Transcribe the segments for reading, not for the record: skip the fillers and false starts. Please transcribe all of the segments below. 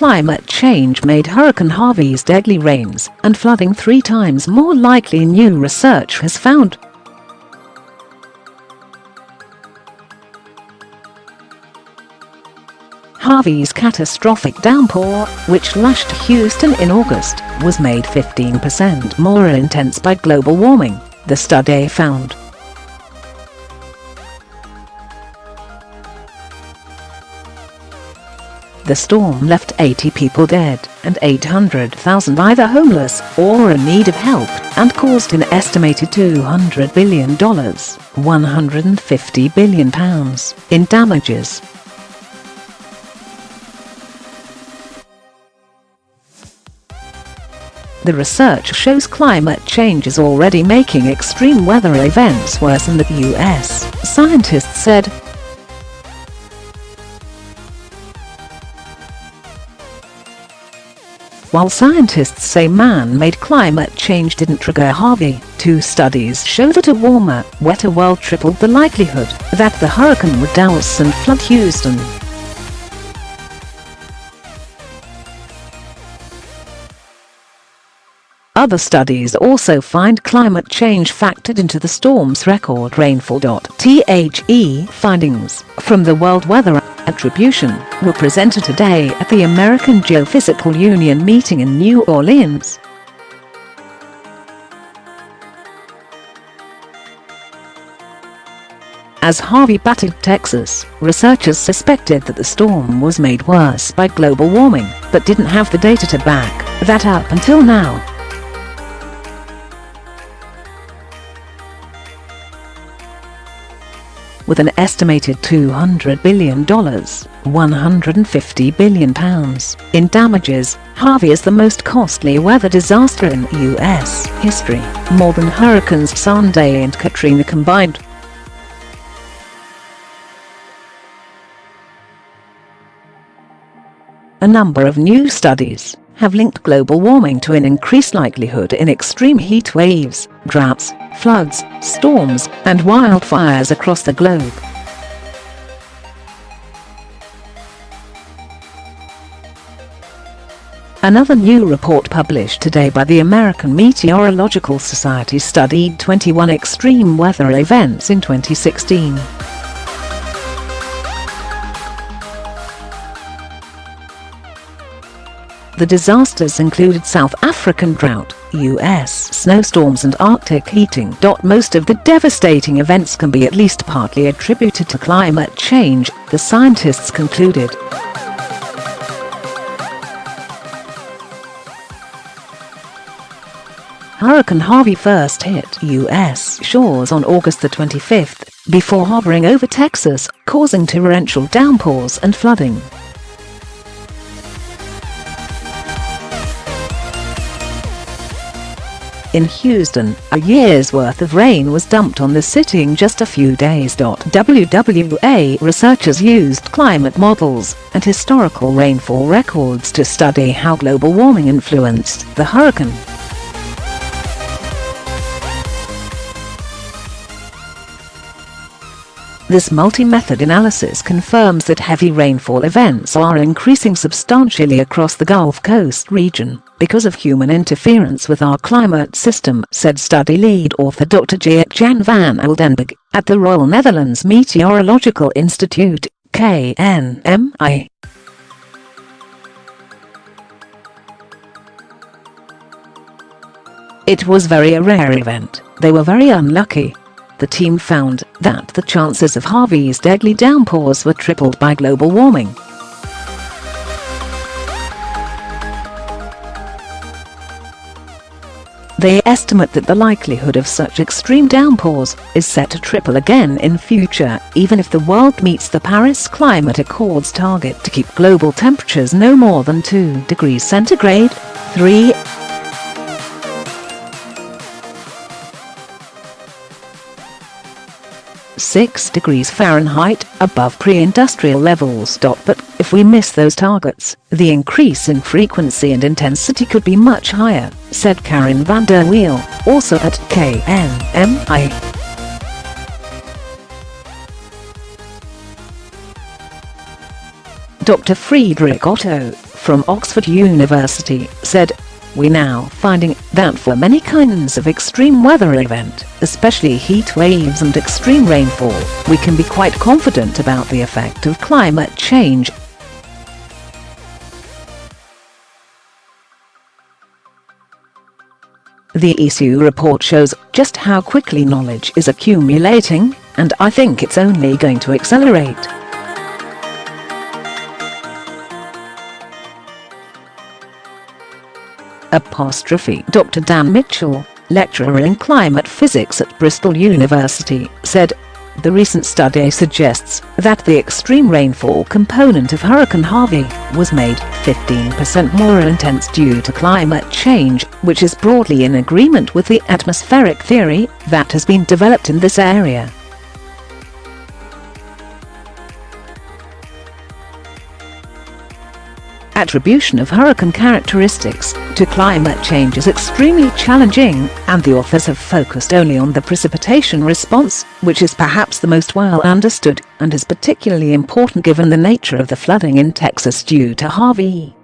climate change made Hurricane Harvey's deadly rains and flooding 3 times more likely, new research has found. Harvey's catastrophic downpour, which lashed Houston in August, was made 15% more intense by global warming, the study found. The storm left 80 people dead and 800,000 either homeless or in need of help, and caused an estimated $200 billion (£150 billion) in damages. The research shows climate change is already making extreme weather events worse in the U.S., scientists said. While scientists say man-made climate change didn't trigger Harvey, 2 studies show that a warmer, wetter world tripled the likelihood that the hurricane would douse and flood Houston. Other studies also find climate change factored into the storm's record rainfall.The findings from the World Weather Attribution were presented today at the American Geophysical Union meeting in New Orleans. As Harvey battered Texas, researchers suspected that the storm was made worse by global warming, but didn't have the data to back that up until now. With an estimated $200 billion (£150 billion) in damages, Harvey is the most costly weather disaster in U.S. history, more than Hurricanes Sandy and Katrina combined. A number of new studies have linked global warming to an increased likelihood in extreme heat waves, droughts, floods, storms, and wildfires across the globe. Another new report published today by the American Meteorological Society studied 21 extreme weather events in 2016. The disasters included South African drought, U.S. snowstorms and Arctic heating. Most of the devastating events can be at least partly attributed to climate change, the scientists concluded. Hurricane Harvey first hit U.S. shores on August the 25th, before hovering over Texas, causing torrential downpours and flooding. In Houston, a year's worth of rain was dumped on the city in just a few days. WWA researchers used climate models and historical rainfall records to study how global warming influenced the hurricane. This multi-method analysis confirms that heavy rainfall events are increasing substantially across the Gulf Coast region because of human interference with our climate system, said study lead author Dr. Geert-Jan van Oldenburg at the Royal Netherlands Meteorological Institute, KNMI. It was a rare event. They were very unlucky. The team found that the chances of Harvey's deadly downpours were tripled by global warming. They estimate that the likelihood of such extreme downpours is set to triple again in future, even if the world meets the Paris Climate Accord's target to keep global temperatures no more than 2 degrees centigrade, 3 6 degrees Fahrenheit above pre-industrial levels. But if we miss those targets, the increase in frequency and intensity could be much higher, said Karen van der Wiel, also at KNMI. Dr. Friederike Otto, from Oxford University, said, "We're now finding that for many kinds of extreme weather event, especially heat waves and extreme rainfall, we can be quite confident about the effect of climate change." The ECU report shows just how quickly knowledge is accumulating, and I think it's only going to accelerate. Dr. Dan Mitchell, lecturer in climate physics at Bristol University, said, "The recent study suggests that the extreme rainfall component of Hurricane Harvey was made 15% more intense due to climate change, which is broadly in agreement with the atmospheric theory that has been developed in this area." Attribution of hurricane characteristics to climate change is extremely challenging, and the authors have focused only on the precipitation response, which is perhaps the most well understood, and is particularly important given the nature of the flooding in Texas due to Harvey.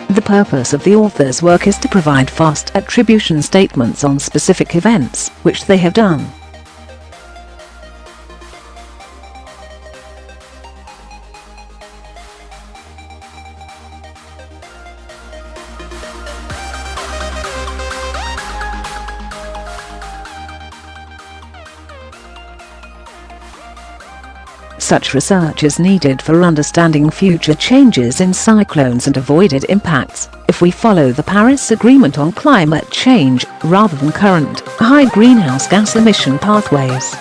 The purpose of the author's work is to provide fast attribution statements on specific events, which they have done. Such research is needed for understanding future changes in cyclones and avoided impacts, if we follow the Paris Agreement on climate change, rather than current, high greenhouse gas emission pathways.